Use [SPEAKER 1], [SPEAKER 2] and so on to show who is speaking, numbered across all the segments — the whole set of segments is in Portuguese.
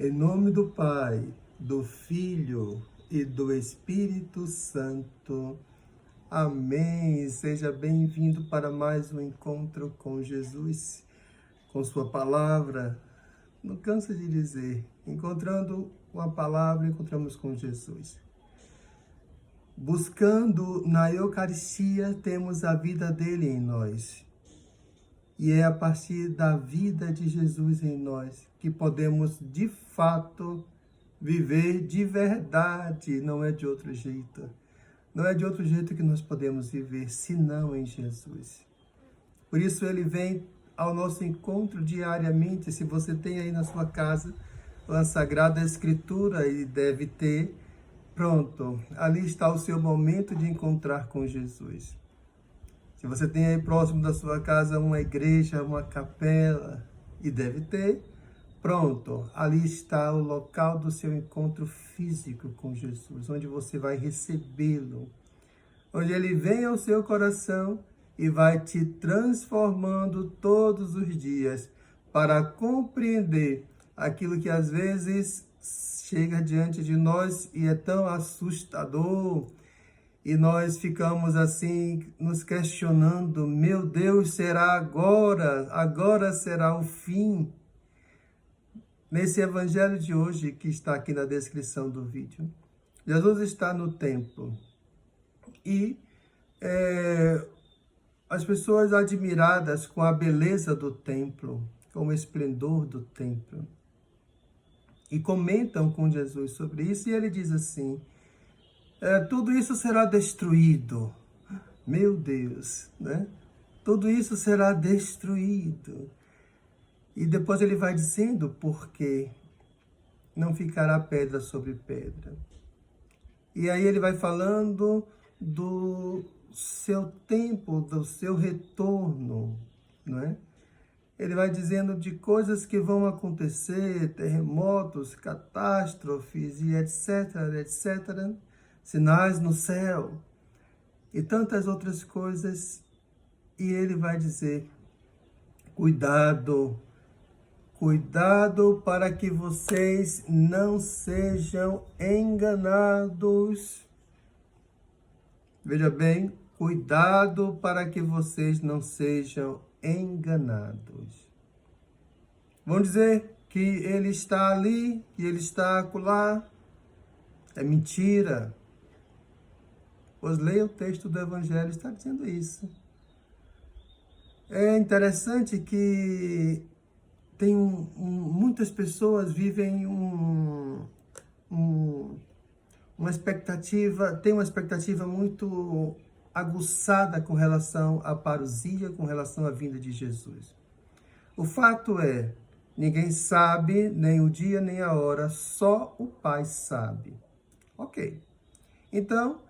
[SPEAKER 1] Em nome do Pai, do Filho e do Espírito Santo. Amém. Seja bem-vindo para mais um encontro com Jesus, com sua palavra. Não canso de dizer, encontrando uma palavra, encontramos com Jesus. Buscando na Eucaristia, temos a vida dele em nós. E é a partir da vida de Jesus em nós que podemos, de fato, viver de verdade. Não é de outro jeito. Não é de outro jeito que nós podemos viver, senão em Jesus. Por isso ele vem ao nosso encontro diariamente. Se você tem aí na sua casa a Sagrada Escritura, e deve ter, pronto, ali está o seu momento de encontrar com Jesus. Se você tem aí próximo da sua casa uma igreja, uma capela, e deve ter, pronto, ali está o local do seu encontro físico com Jesus, onde você vai recebê-lo, onde ele vem ao seu coração e vai te transformando todos os dias para compreender aquilo que às vezes chega diante de nós e é tão assustador. E nós ficamos assim, nos questionando, meu Deus, será agora? Agora será o fim? Nesse evangelho de hoje, que está aqui na descrição do vídeo, Jesus está no templo. E as pessoas admiradas com a beleza do templo, com o esplendor do templo, e comentam com Jesus sobre isso, e ele diz assim, tudo isso será destruído. Meu Deus, né? Tudo isso será destruído. E depois ele vai dizendo porque não ficará pedra sobre pedra. E aí ele vai falando do seu tempo, do seu retorno, não é? Ele vai dizendo de coisas que vão acontecer, terremotos, catástrofes e etc, etc, sinais no céu e tantas outras coisas. E ele vai dizer, cuidado, cuidado para que vocês não sejam enganados. Veja bem, cuidado para que vocês não sejam enganados. Vão dizer que ele está ali, que ele está acolá. É mentira. Pois leia o texto do Evangelho, está dizendo isso. É interessante que muitas pessoas vivem uma expectativa muito aguçada com relação à parousia, com relação à vinda de Jesus. O fato é, ninguém sabe nem o dia nem a hora, só o Pai sabe. Ok. Então,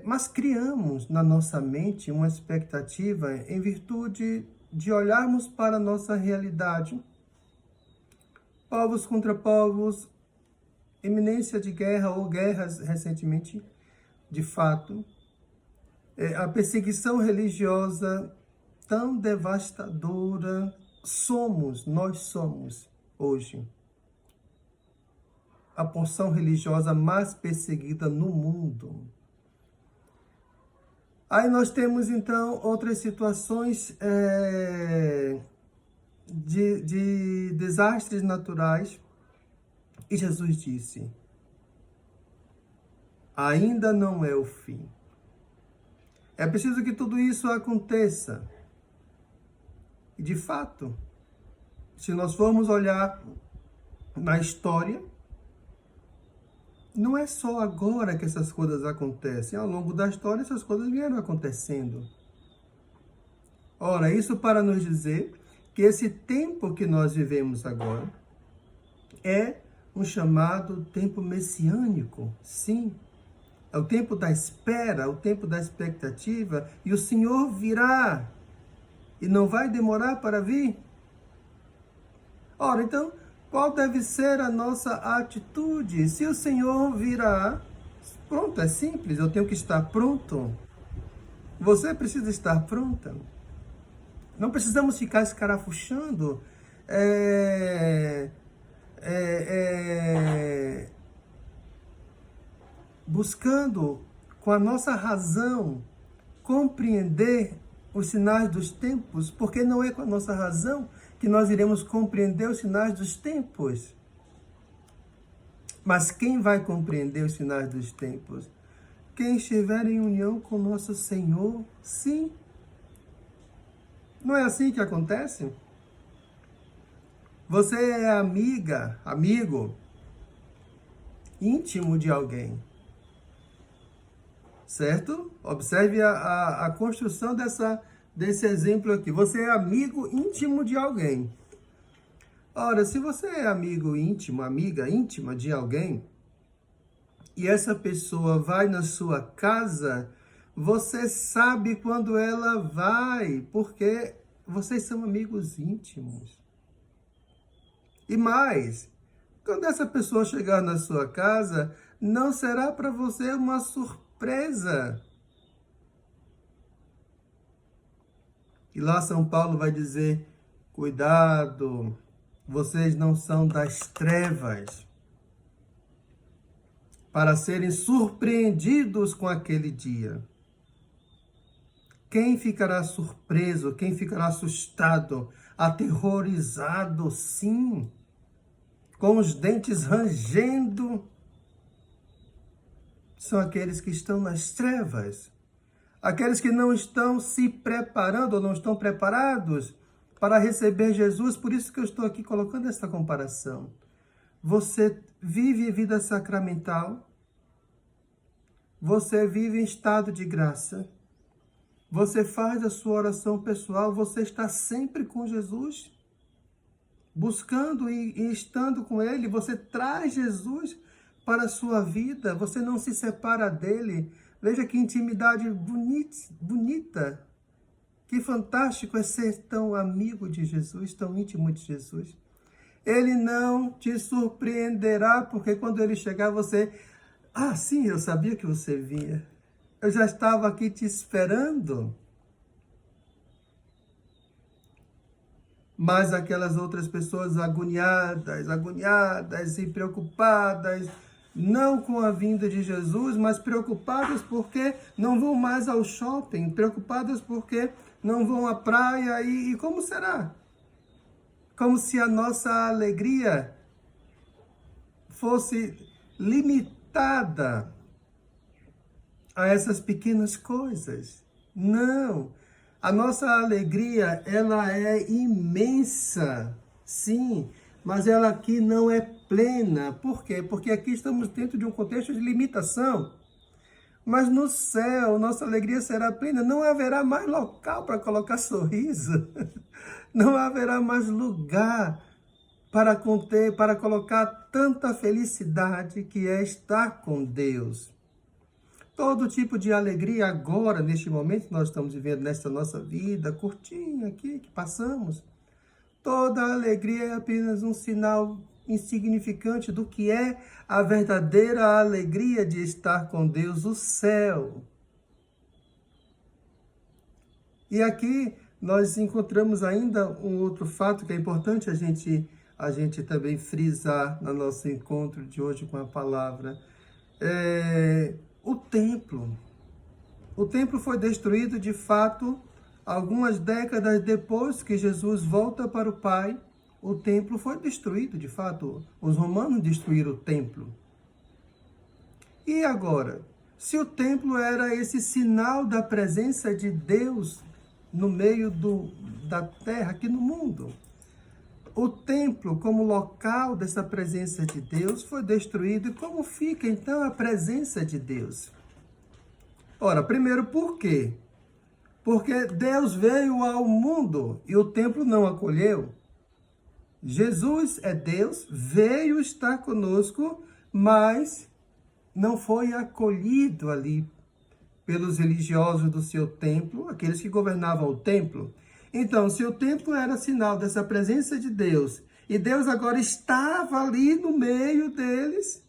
[SPEAKER 1] mas criamos na nossa mente uma expectativa em virtude de olharmos para a nossa realidade. Povos contra povos, iminência de guerra ou guerras recentemente, de fato. A perseguição religiosa tão devastadora. Nós somos hoje a porção religiosa mais perseguida no mundo. Aí nós temos, então, outras situações de desastres naturais. E Jesus disse, ainda não é o fim. É preciso que tudo isso aconteça. E, de fato, se nós formos olhar na história, não é só agora que essas coisas acontecem. Ao longo da história, essas coisas vieram acontecendo. Ora, isso para nos dizer que esse tempo que nós vivemos agora é um chamado tempo messiânico. Sim, é o tempo da espera, o tempo da expectativa. E o Senhor virá. E não vai demorar para vir. Ora, então, qual deve ser a nossa atitude? Se o Senhor virá, pronto, é simples, eu tenho que estar pronto. Você precisa estar pronta. Não precisamos ficar escarafuchando, buscando com a nossa razão compreender os sinais dos tempos, porque não é com a nossa razão que nós iremos compreender os sinais dos tempos. Mas quem vai compreender os sinais dos tempos? Quem estiver em união com nosso Senhor, sim. Não é assim que acontece? Você é amiga, amigo, íntimo de alguém, certo? Observe a construção desse exemplo aqui. Você é amigo íntimo de alguém. Ora, se você é amigo íntimo, amiga íntima de alguém, e essa pessoa vai na sua casa, você sabe quando ela vai, porque vocês são amigos íntimos. E mais, quando essa pessoa chegar na sua casa, não será para você uma surpresa. E lá São Paulo vai dizer, cuidado, vocês não são das trevas, para serem surpreendidos com aquele dia. Quem ficará surpreso, quem ficará assustado, aterrorizado, sim, com os dentes rangendo, são aqueles que estão nas trevas, aqueles que não estão se preparando ou não estão preparados para receber Jesus. Por isso que eu estou aqui colocando essa comparação. Você vive vida sacramental, você vive em estado de graça, você faz a sua oração pessoal, você está sempre com Jesus, buscando e estando com Ele, você traz Jesus para a sua vida, você não se separa dele. Veja que intimidade bonita, que fantástico é ser tão amigo de Jesus, tão íntimo de Jesus. Ele não te surpreenderá, porque quando ele chegar, você... Ah, sim, eu sabia que você vinha. Eu já estava aqui te esperando. Mas aquelas outras pessoas agoniadas e preocupadas, não com a vinda de Jesus, mas preocupadas porque não vão mais ao shopping, preocupadas porque não vão à praia. E como será? Como se a nossa alegria fosse limitada a essas pequenas coisas. Não. A nossa alegria, ela é imensa, sim, mas ela aqui não é plena. Por quê? Porque aqui estamos dentro de um contexto de limitação. Mas no céu, nossa alegria será plena. Não haverá mais local para colocar sorriso. Não haverá mais lugar para conter, para colocar tanta felicidade que é estar com Deus. Todo tipo de alegria agora, neste momento que nós estamos vivendo nesta nossa vida, curtinha aqui, que passamos, toda alegria é apenas um sinal insignificante do que é a verdadeira alegria de estar com Deus, o céu. E aqui nós encontramos ainda um outro fato que é importante a gente também frisar no nosso encontro de hoje com a palavra. O templo. O templo foi destruído, de fato, algumas décadas depois que Jesus volta para o Pai. O templo foi destruído, de fato. Os romanos destruíram o templo. E agora? Se o templo era esse sinal da presença de Deus no meio da terra, aqui no mundo, o templo, como local dessa presença de Deus, foi destruído. E como fica, então, a presença de Deus? Ora, primeiro, por quê? Porque Deus veio ao mundo e o templo não acolheu. Jesus é Deus, veio estar conosco, mas não foi acolhido ali pelos religiosos do seu templo, aqueles que governavam o templo. Então, se o templo era sinal dessa presença de Deus, e Deus agora estava ali no meio deles,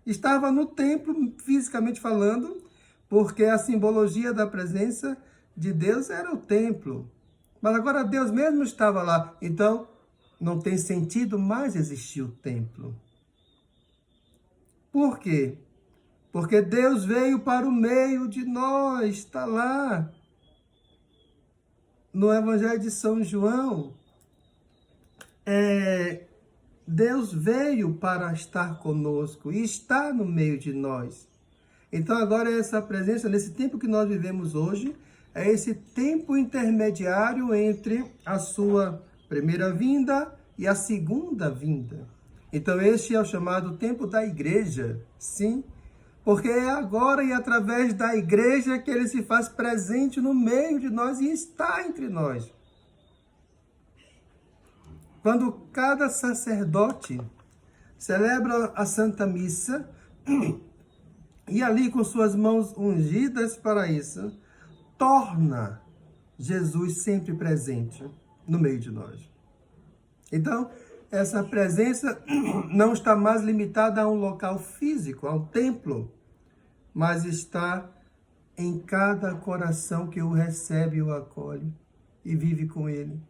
[SPEAKER 1] estava no templo, fisicamente falando, porque a simbologia da presença de Deus era o templo. Mas agora Deus mesmo estava lá, então não tem sentido mais existir o templo. Por quê? Porque Deus veio para o meio de nós, está lá no Evangelho de São João. Deus veio para estar conosco e está no meio de nós. Então agora essa presença, nesse tempo que nós vivemos hoje, é esse tempo intermediário entre a sua primeira vinda e a segunda vinda. Então este é o chamado tempo da igreja, sim, porque é agora e através da igreja que ele se faz presente no meio de nós e está entre nós. Quando cada sacerdote celebra a Santa Missa, e ali com suas mãos ungidas para isso, torna Jesus sempre presente no meio de nós. Então, essa presença não está mais limitada a um local físico, a um templo, mas está em cada coração que o recebe e o acolhe e vive com ele.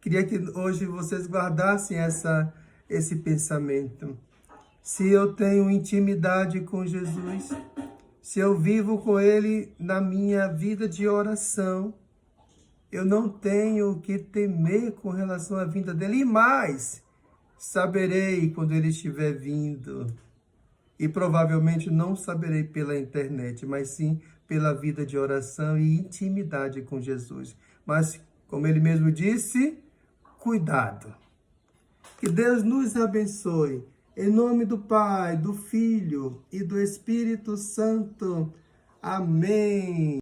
[SPEAKER 1] Queria que hoje vocês guardassem esse pensamento. Se eu tenho intimidade com Jesus, se eu vivo com ele na minha vida de oração, eu não tenho que temer com relação à vinda dele. E mais, saberei quando ele estiver vindo. E provavelmente não saberei pela internet, mas sim pela vida de oração e intimidade com Jesus. Mas, como ele mesmo disse, cuidado. Que Deus nos abençoe. Em nome do Pai, do Filho e do Espírito Santo. Amém.